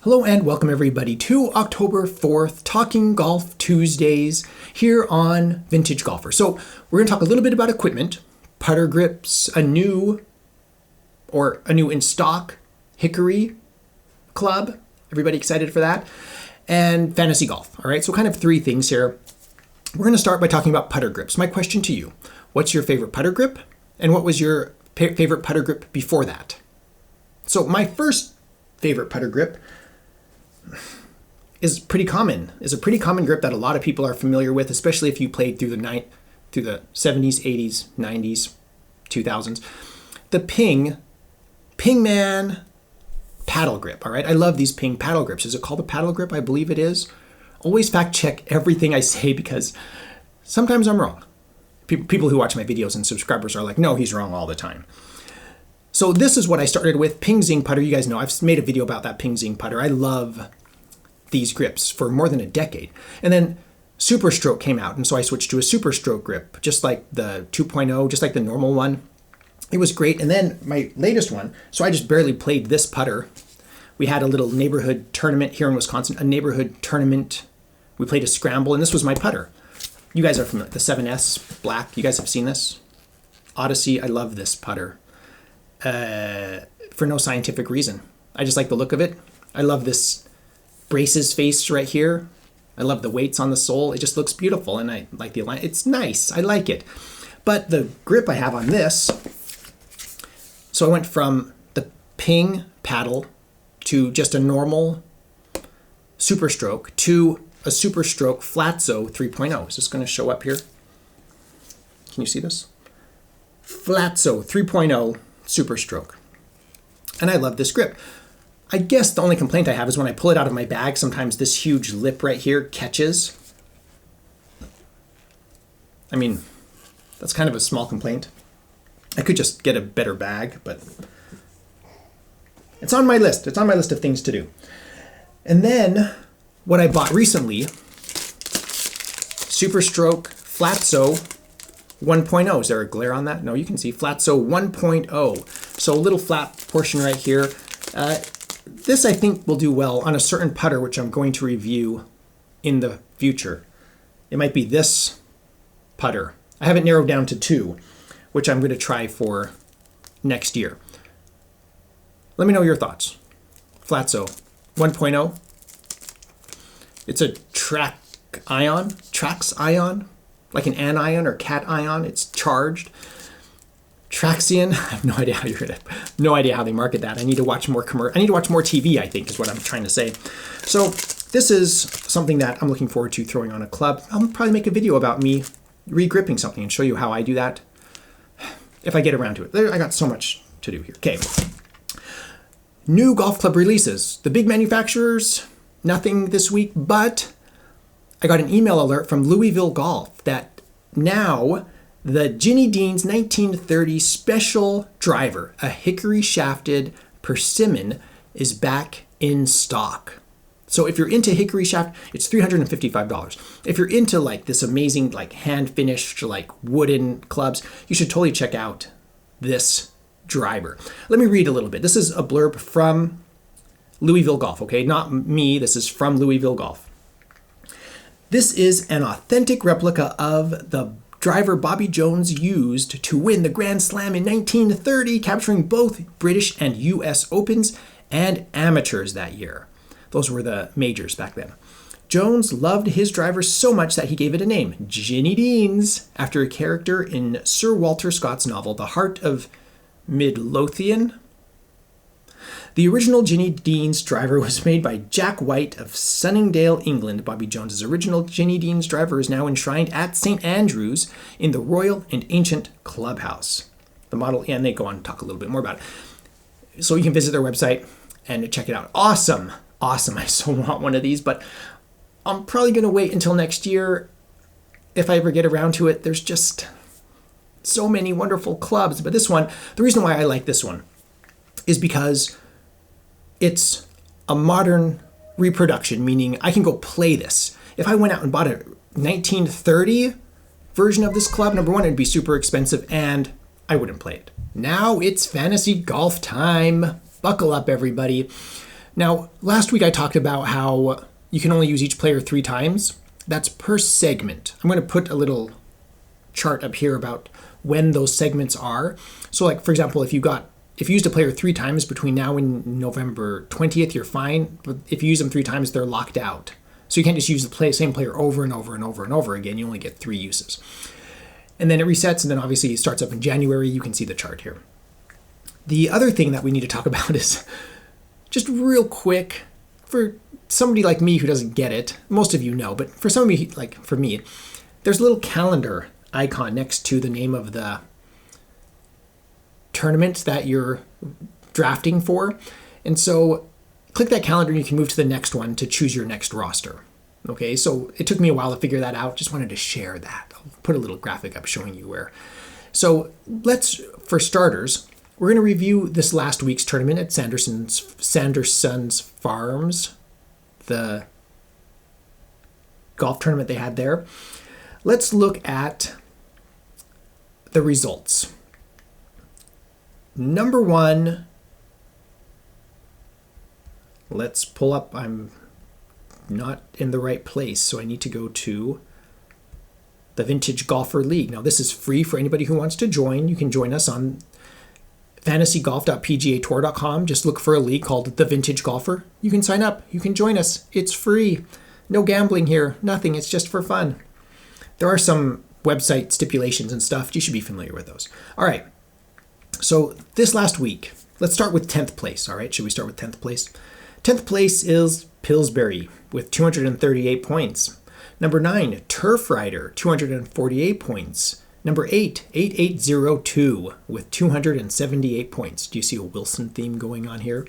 Hello and welcome everybody to October 4th, Talking Golf Tuesdays here on Vintage Golfer. So we're going to talk a little bit about equipment, putter grips, a new in stock Hickory club. Everybody excited for that? And fantasy golf. All right, so kind of three things here. We're going to start by talking about putter grips. My question to you, what's your favorite putter grip? And what was your favorite putter grip before that? So my first favorite putter grip is a pretty common grip that a lot of people are familiar with, especially if you played through the 70s, 80s, 90s, 2000s. The Ping Man paddle grip. All right, I love these Ping paddle grips. Is it called a paddle grip? I believe it is. Always fact check everything I say because sometimes I'm wrong. People who watch my videos and subscribers are like, no, he's wrong all the time. So this is what I started with, Ping Zing putter. You guys know I've made a video about that Ping Zing putter. I love these grips for more than a decade. And then Super Stroke came out, and so I switched to a Super Stroke grip, just like the 2.0, just like the normal one. It was great. And then my latest one, so I just barely played this putter. We had a little neighborhood tournament here in Wisconsin, a neighborhood tournament. We played a scramble, and this was my putter. You guys are familiar, the 7S black. You guys have seen this? Odyssey, I love this putter. For no scientific reason. I just like the look of it. I love this braces face right here. I love the weights on the sole. It just looks beautiful, and I like the align. It's nice. I like it. But the grip I have on this, so I went from the Ping paddle to just a normal Super Stroke to a Super Stroke Flatzo 3.0. Is this going to show up here? Can you see this? Flatzo 3.0 Super Stroke. And I love this grip. I guess the only complaint I have is when I pull it out of my bag, sometimes this huge lip right here catches. I mean, that's kind of a small complaint. I could just get a better bag, but it's on my list. It's on my list of things to do. And then what I bought recently, Super Stroke Flatzo 1.0. Is there a glare on that? No, you can see Flatzo 1.0. So a little flat portion right here. This I think will do well on a certain putter, which I'm going to review in the future. It might be this putter. I have it narrowed down to 2, which I'm going to try for next year. Let me know your thoughts. Flatzo 1.0. It's a Trax ion. Like an anion or cation. It's charged. Traxion. I have no idea how they market that. I need to watch more TV, I think is what I'm trying to say. So this is something that I'm looking forward to throwing on a club. I'll probably make a video about me re-gripping something and show you how I do that if I get around to it. I got so much to do here. Okay. New golf club releases. The big manufacturers, nothing this week, but I got an email alert from Louisville Golf that now the Ginny Dean's 1930 special driver, a hickory shafted persimmon, is back in stock. So if you're into hickory shaft, it's $355. If you're into like this amazing like hand finished like wooden clubs, you should totally check out this driver. Let me read a little bit. This is a blurb from Louisville Golf, okay? Not me, this is from Louisville Golf. This is an authentic replica of the driver Bobby Jones used to win the Grand Slam in 1930, capturing both British and U.S. Opens and amateurs that year. Those were the majors back then. Jones loved his driver so much that he gave it a name, Ginny Dean's, after a character in Sir Walter Scott's novel, The Heart of Midlothian. The original Ginny Dean's driver was made by Jack White of Sunningdale, England. Bobby Jones's original Ginny Dean's driver is now enshrined at St. Andrews in the Royal and Ancient Clubhouse. The model, and they go on to talk a little bit more about it. So you can visit their website and check it out. Awesome. I so want one of these, but I'm probably going to wait until next year if I ever get around to it. There's just so many wonderful clubs. But this one, the reason why I like this one is because it's a modern reproduction, meaning I can go play this. If I went out and bought a 1930 version of this club, number one, it'd be super expensive and I wouldn't play it. Now it's fantasy golf time. Buckle up, everybody. Now, last week I talked about how you can only use each player 3 times. That's per segment. I'm going to put a little chart up here about when those segments are. So like, for example, if you used a player 3 times between now and November 20th, you're fine. But if you use them 3 times, they're locked out. So you can't just use the same player over and over and over and over again. You only get 3 uses. And then it resets, and then obviously it starts up in January. You can see the chart here. The other thing that we need to talk about is just real quick, for somebody like me who doesn't get it, most of you know, but for somebody like for me, there's a little calendar icon next to the name of the tournament that you're drafting for. And so click that calendar and you can move to the next one to choose your next roster. Okay, so it took me a while to figure that out. Just wanted to share that. I'll put a little graphic up showing you where. So for starters, we're going to review this last week's tournament at Sanderson's Farms, the golf tournament they had there. Let's look at the results. Number 1, let's pull up. I'm not in the right place, so I need to go to the Vintage Golfer League. Now, this is free for anybody who wants to join. You can join us on fantasygolf.pgatour.com. Just look for a league called the Vintage Golfer. You can sign up. You can join us. It's free. No gambling here. Nothing. It's just for fun. There are some website stipulations and stuff. You should be familiar with those. All right. So this last week, let's start with 10th place. All right. Should we start with 10th place? 10th place is Pillsbury with 238 points. Number 9, Turf Rider, 248 points. Number 8, 8802 with 278 points. Do you see a Wilson theme going on here?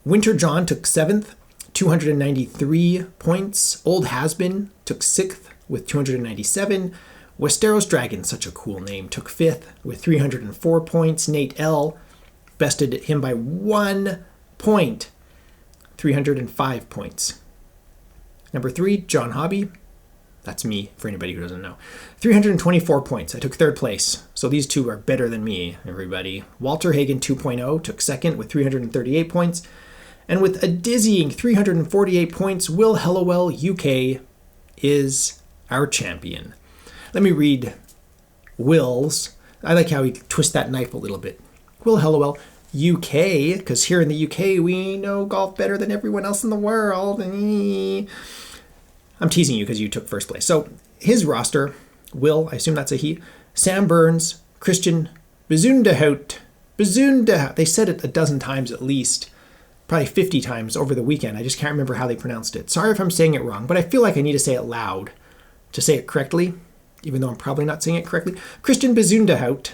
Winter John took 7th, 293 points. Old Hasbin took 6th with 297. Westeros Dragon, such a cool name, took 5th with 304 points. Nate L. bested him by 1 point, 305 points. Number 3, John Hobby. That's me, for anybody who doesn't know. 324 points. I took 3rd place. So these two are better than me, everybody. Walter Hagen 2.0 took 2nd with 338 points. And with a dizzying 348 points, Will Hellowell UK is our champion. Let me read Will's. I like how he twists that knife a little bit. Will Hellowell UK, because here in the UK, we know golf better than everyone else in the world. I'm teasing you because you took 1st place. So his roster, Will, I assume that's a he, Sam Burns, Christian Bezundehout. They said it a dozen times at least, probably 50 times over the weekend. I just can't remember how they pronounced it. Sorry if I'm saying it wrong, but I feel like I need to say it loud to say it correctly, even though I'm probably not saying it correctly. Christian Bezundehout,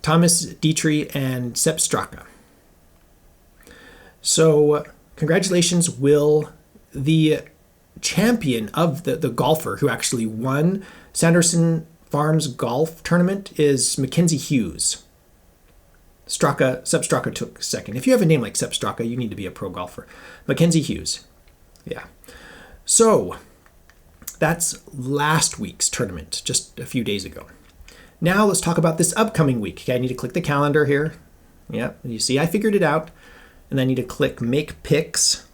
Thomas Dietrich, and Sepp Straka. So congratulations, Will. The champion of the golfer who actually won Sanderson Farms golf tournament is Mackenzie Hughes. Sepp Straka took 2nd. If you have a name like Sepp Straka, you need to be a pro golfer. Mackenzie Hughes. Yeah. So that's last week's tournament, just a few days ago. Now let's talk about this upcoming week. Okay, I need to click the calendar here. Yeah, you see I figured it out. And then I need to click Make Picks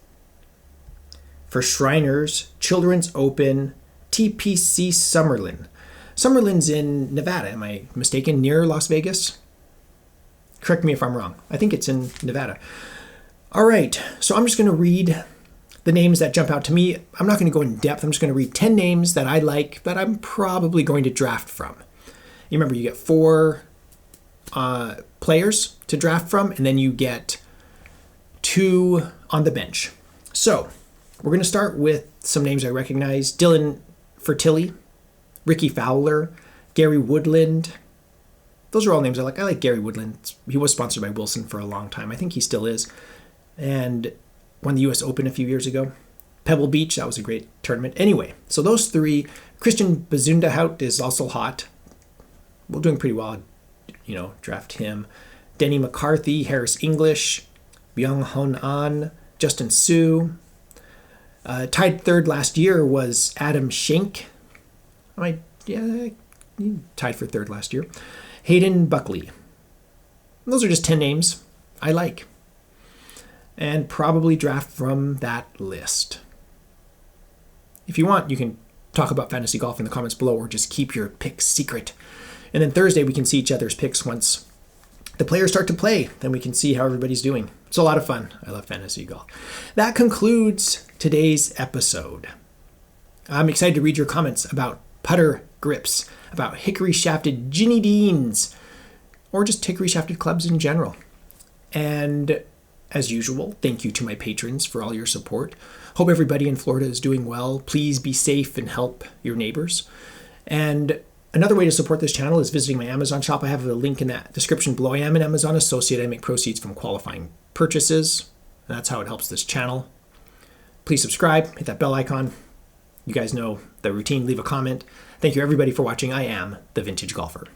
for Shriners Children's Open TPC Summerlin. Summerlin's in Nevada, am I mistaken? Near Las Vegas? Correct me if I'm wrong. I think it's in Nevada. All right, so I'm just going to read the names that jump out to me. I'm not going to go in depth. I'm just going to read 10 names that I like that I'm probably going to draft from. You remember, you get 4 players to draft from, and then you get 2 on the bench. So we're going to start with some names I recognize. Dylan Fertilli, Ricky Fowler, Gary Woodland. Those are all names I like. I like Gary Woodland. He was sponsored by Wilson for a long time. I think he still is. And won the U.S. Open a few years ago. Pebble Beach, that was a great tournament. Anyway, so those 3. Christian Bezundehout is also hot. We're doing pretty well. Draft him. Denny McCarthy, Harris English, Byung Hun An, Justin Su. Tied 3rd last year was Adam Schenk. He tied for 3rd last year. Hayden Buckley. Those are just 10 names I like. and probably draft from that list. If you want, you can talk about fantasy golf in the comments below, or just keep your picks secret. And then Thursday, we can see each other's picks once the players start to play. Then we can see how everybody's doing. It's a lot of fun. I love fantasy golf. That concludes today's episode. I'm excited to read your comments about putter grips, about hickory shafted Ginny Deans, or just hickory shafted clubs in general. And as usual, thank you to my patrons for all your support. Hope everybody in Florida is doing well. Please be safe and help your neighbors. And another way to support this channel is visiting my Amazon shop. I have a link in that description below. I am an Amazon associate. I make proceeds from qualifying purchases. That's how it helps this channel. Please subscribe, hit that bell icon. You guys know the routine, leave a comment. Thank you everybody for watching. I am the Vintage Golfer.